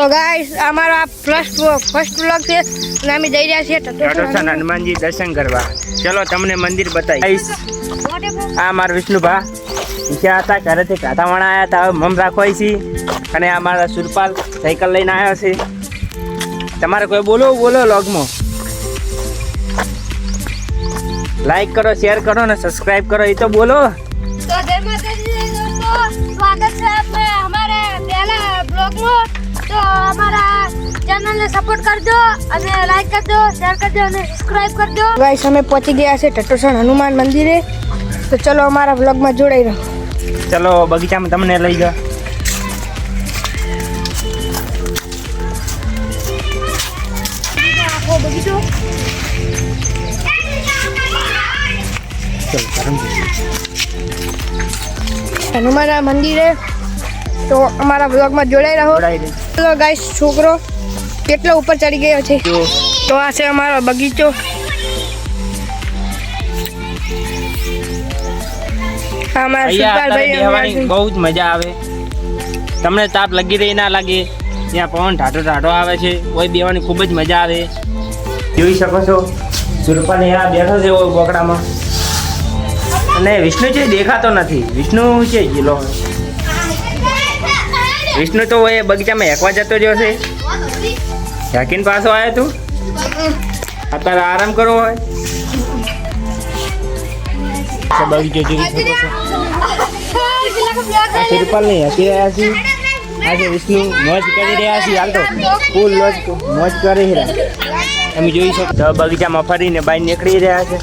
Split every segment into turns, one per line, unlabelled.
તો ગાઈસ અમારો first vlog છે અને અમે જઈ રહ્યા છીએ
ટટોસન હનુમાનજી દર્શન કરવા. ચલો તમને મંદિર બતાવીશ. આ મારા વિષ્ણુભા ઈચ્છા હતા ઘરેથી કાંઠાવાળા આવ્યા હતા. હવે મમ રાખવાય છે અને આ મારા સુરપાલ સાયકલ લઈને આવ્યા છે. તમારે કોઈ બોલો વ્લોગમાં લાઈક કરો, શેર કરો ને સબસ્ક્રાઇબ કરો. એ તો બોલો.
તો જય માતાજી દોસ્તો, સ્વાગત છે અમારે પહેલા બ્લોગમાં. તો અમારા ચેનલને સપોર્ટ કરજો અને લાઈક કરજો, શેર કરજો અને સબસ્ક્રાઇબ કરજો. ગાઈસ અમે પહોંચી ગયા છે ટટોસન હનુમાન મંદિરે. તો ચલો અમારા બ્લોગમાં જોડાઈ રહો.
ચલો બગીચામાં તમને લઈ ગયા.
બગીચો હનુમાન મંદિરે. તો અમારા બ્લોગમાં જોડાઈ રહો. ચલો ગાઈસ છોકરો કેટલો ઉપર ચડી ગયો છે. તો આ છે અમારો બગીચો.
બહુ જ મજા આવે. તમને તાપ લગી રહી ના લાગે. ત્યાં પવન ઠાઠો આવે છે. કોઈ બેવાની ખૂબ જ મજા આવે. જોઈ શકો છો સુરપાલ અહીંયા બેઠો છે બોકડામાં. અને વિષ્ણુ છે દેખાતો નથી. વિષ્ણુ છે ગયેલો. વિષ્ણુ તો એ બગીચામાં હેકવા જતો રહ્યો છે. હેકીને પાછો આવ્યો તું. અત્યારે આરામ કરવો હોય. બગીચો જોઈ શકો છો. સુરપાલ ને હેકી રહ્યા છીએ. આજે વિષ્ણુ મોજ કરી રહ્યા છીએ. હાલ તો ફૂલ મોજ કરી રહ્યા. તમે જોઈ શકો તો બગીચામાં ફરીને બહાર નીકળી રહ્યા છે.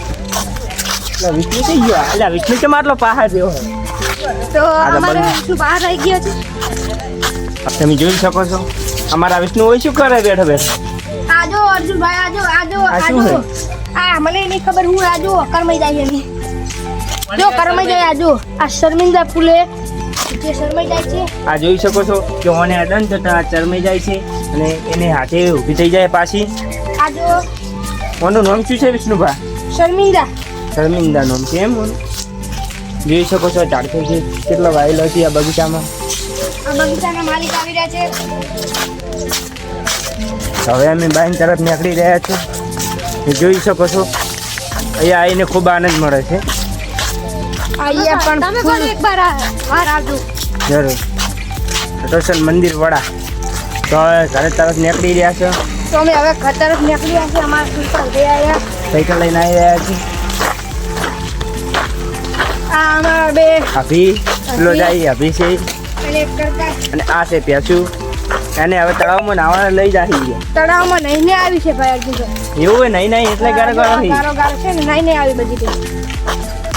વિષ્ણુ થઈ ગયો. એટલે વિષ્ણુ કેમ આટલો પહાડ જેવો હોય.
તો અમારો વિષ્ણુ બહાર આવી ગયો છે.
તમે જોઈ શકો છો અમારા વિષ્ણુ હોય શું કરે બેઠો બેઠો.
આજો અર્જુનભાઈ, આજો. આ મને નહીં ખબર. હું આજો કરમાઈ જાય છે. જો કરમાઈ જાય. આજો આ શર્મિંદા ફૂલે જે શરમાઈ જાય છે.
આ જોઈ શકો છો કે ઓને અડન થતા ચરમાઈ જાય છે અને એને હાથે ઊભી થઈ જાય પાછી.
આજો
ઓનું નામ શું છે વિષ્ણુભા? શર્મિંદા નામ છે એમ. જોઈ શકો છો ઝાડખર છે કેટલો વાયેલો છે આ બગીચામાં.
આ બગીચાના માલિક આવી રહ્યા છે.
હવે અમે બાઈન તરફ નીકળી રહ્યા છીએ. જોઈ શકો છો અહીંયા આવીને ખૂબ આનંદ મળે છે.
અહીંયા પણ તમે પણ એકવાર આવજો
જરૂર. ટટોસન મંદિર વડા. તો હવે ઘરે તરફ નીકળી રહ્યા છો.
તો અમે હવે ઘર તરફ નીકળી રહ્યા છીએ. અમારા સુરપાલ ભાઈ આવ્યા,
સાયકલ લઈને આવી રહ્યા છીએ.
આ અમારા બે
અભી પેલો જાય અભી છે
અને એક કરતા
અને આ છે પ્યાસુ. એને હવે તળાવમાં નાવા લઈ જાય.
તળાવમાં નહીને આવી છે ભાઈ અર્જુનભાઈ.
એવું હોય નહીં એટલે ગારો
છે ને નહીને આવી બધી.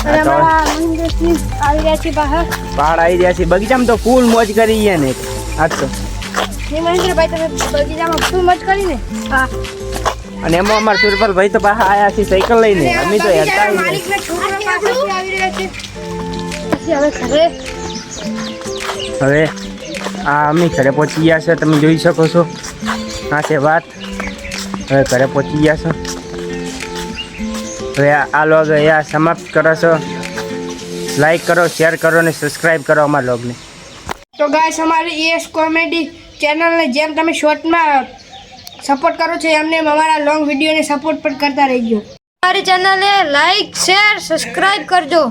અને અમારા મંદિરથી આવી રહ્યા છે બહાર.
પહાડ આવી રહ્યા છે. બગીચામાં તો ફૂલ મોજ કરી ગયા ને આજ તો.
મહેન્દ્રભાઈ તમે બગીચામાં ફૂલ મોજ કરી ને. હા.
અને એમાં અમારા સુરપાલ ભાઈ તો પાછા આયા છે સાયકલ લઈને. અમે તો હેરતા
માલિકના છોકરા પાસેથી આવી રહ્યા છે. પછી હવે ઘરે
હવે આ અમે ઘરે પહોંચી ગયા છે. તમે જોઈ શકો છો આ છે વાત. હવે ઘરે પહોંચી ગયા છો. હવે આ લોગ અહીંયા સમાપ્ત કરો છો. લાઈક કરો, શેર કરો અને સબસ્ક્રાઈબ કરો અમારા લોગને.
તો ગાઈસ અમારી ES કોમેડી ચેનલને જેમ તમે શોર્ટમાં સપોર્ટ કરો છો એમને અમારા લોંગ વિડીયોને સપોર્ટ પણ કરતા રહેજો. અમારી ચેનલને લાઈક, શેર, સબસ્ક્રાઈબ કરજો.